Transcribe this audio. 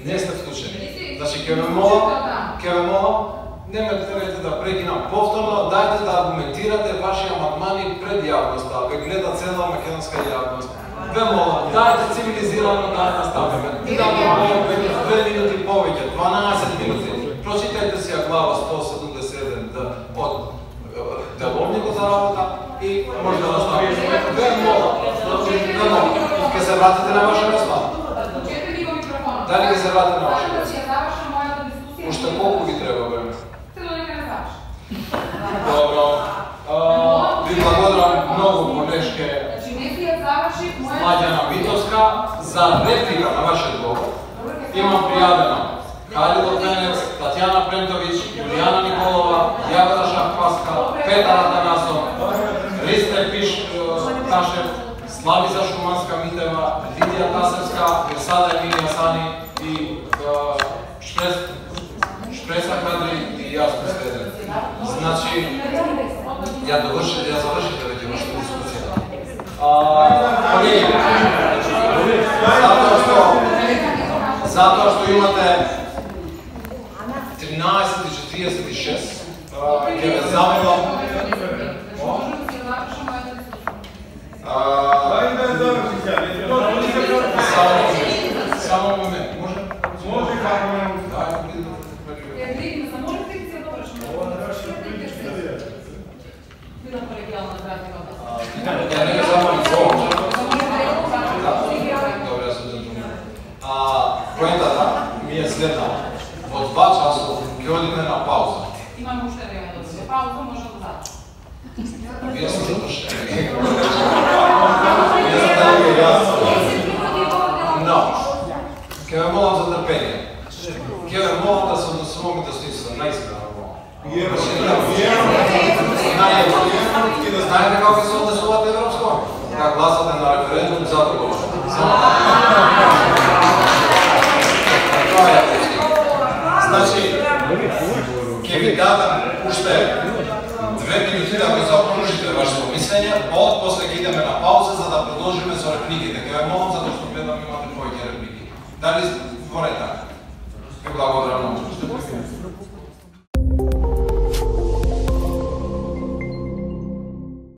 Не сте вклучени. Значи, ке ме молам, не ме терете да прекинам повторно, дайте да аргументирате ваши амандмани пред јавноста, ве гледа цела македонска јавност. Ве молам, дайте цивилизирано да наставиме. И да молам 2 минути повеќе, 12 минути. Прочитајте си ја глава 177 од деловникот за работа и може да наставите. Ве молам, ке се вратите на ваша место. Дали ке се вратите на ваша место? Уште колку ви треба време? Добро. Ви благодарам многу, колешке Маѓана Витовска, за реплика на вашиот говор. Имам пријавено Калило Тенец, Татјана Премтовиќ, Јулијана Николова, Јагода Шахпаска, Петар Атанасов, Ристе Ташев, Славица Шуманска-Митева, Лидија Тасевска, Версада Емилија Сани и Шпреса Кадри и јас последен. Значи, ја завршите веќе вашата дискусија. Колеги, затоа што имате 13:46, ќе ве замолам. Само момент, може? Може како момент. Поентата ми е следна. Во 2 часот ќе одиме на пауза. Имаме уште време да се пауза, може да започне. Вие сте започнете. Вие сте да јас. Но, ќе ве молам за трпение. Ќе ве молам да се однесуваме достоинствено, наискрено. Знаете како се однесувате европско? Как гласате на референдум за договор. Значи, ќе ви дадам уште 2 минути да го запружите вашето мислење, после ќе идеме на пауза за да продолжиме со репликите. Ќе ве молам затоа што гледам имате повеќе реплики. Дали зборете? Ви благодарам многу.